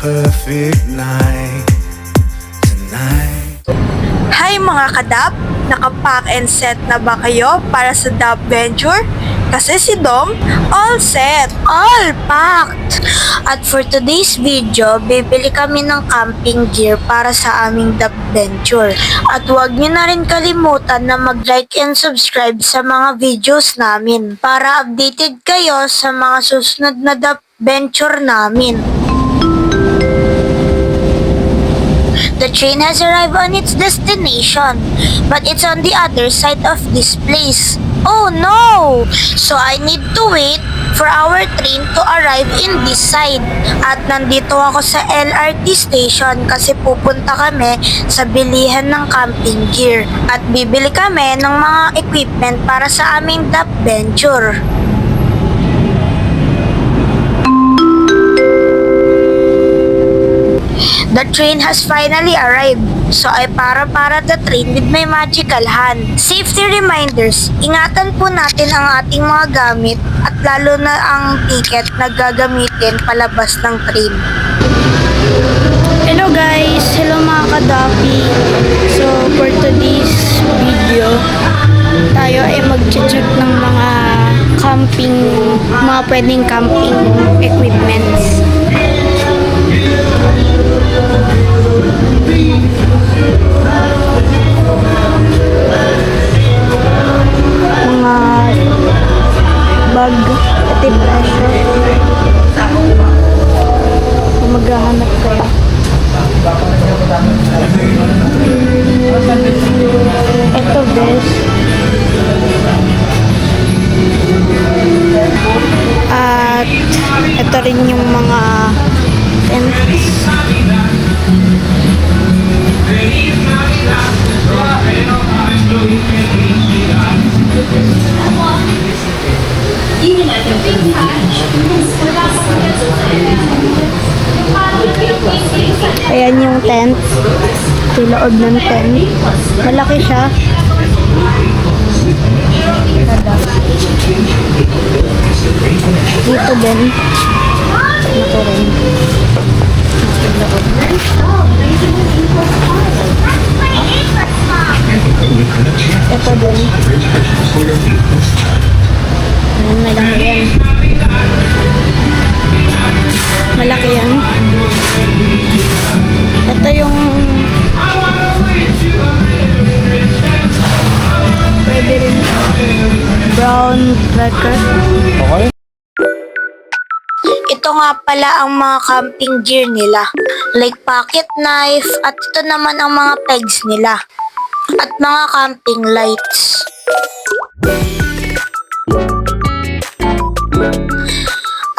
perfect night tonight. Hi mga kadap! Nakapack and set na ba kayo para sa Dap Venture? Kasi si Dom, all set, all packed! At for today's video, bibili kami ng camping gear para sa aming Dap Venture. At huwag niyo na rin kalimutan na mag-like and subscribe sa mga videos namin para updated kayo sa mga susunod na Dap Venture namin. The train has arrived on its destination, but it's on the other side of this place. Oh no! So I need to wait for our train to arrive in this side. At nandito ako sa LRT station kasi pupunta kami sa bilihan ng camping gear. At bibili kami ng mga equipment para sa aming Dap Venture. The train has finally arrived, so I para the train with my magical hand. Safety reminders, ingatan po natin ang ating mga gamit at lalo na ang ticket na gagamitin palabas ng train. Hello guys! Hello mga kadapi! So for today's video, tayo ay mag-check ng mga pwedeng camping equipments. Mga bag at pressure kung maghahanap kayo. Ito guys, at ito rin yung mga tents. Ayan yung tent. Yung loob ng tent. Malaki siya. Dito din. Ito rin. Ito din. Ayan, malaki yan. Malaki yan. Ito yung pwede rin brown cracker. Okay. Ito nga pala ang mga camping gear nila. Like pocket knife at ito naman ang mga pegs nila. At mga camping lights.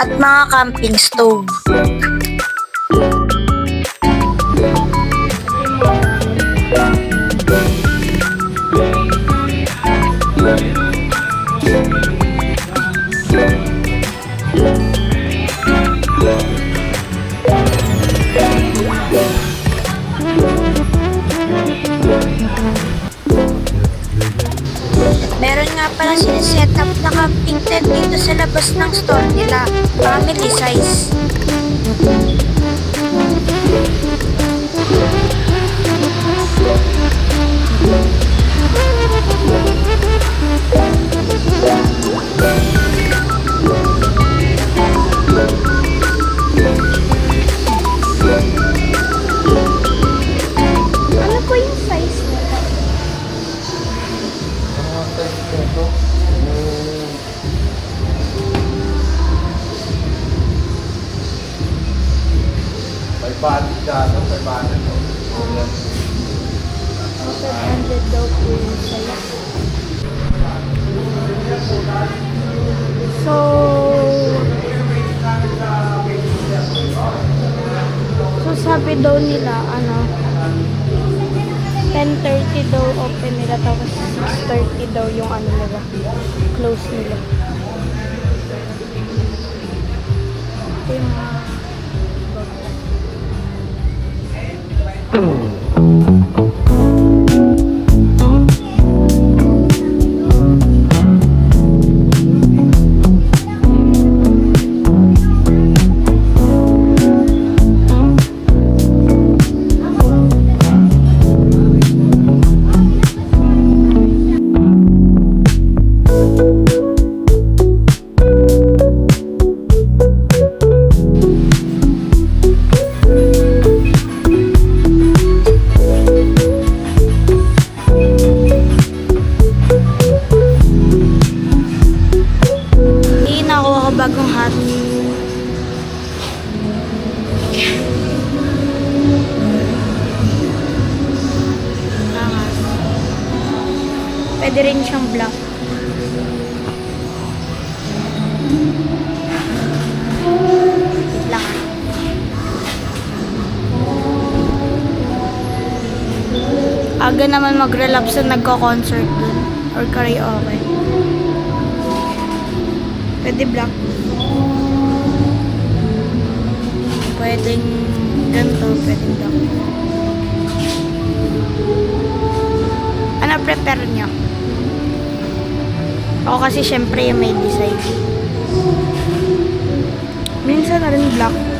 At mga camping stove. Meron nga pala siniset up na camping tent dito sa labas ng store nila. Family size. Ano po yung size nila? May budget ka, no? May budget mo. 500 daw po yung size. So sabi daw nila, 10:30 daw open nila, tapos 6:30 daw yung nila, close nila. Ito yung pwede rin siyang black. Wait lang ah. Aga naman mag-relapse na nagko-concert dun. Or karaoke. Pwede black. Pwedeng ganito, pwedeng black. Ano prepare nyo? Ako kasi syempre yung may design. Minsan na rin black.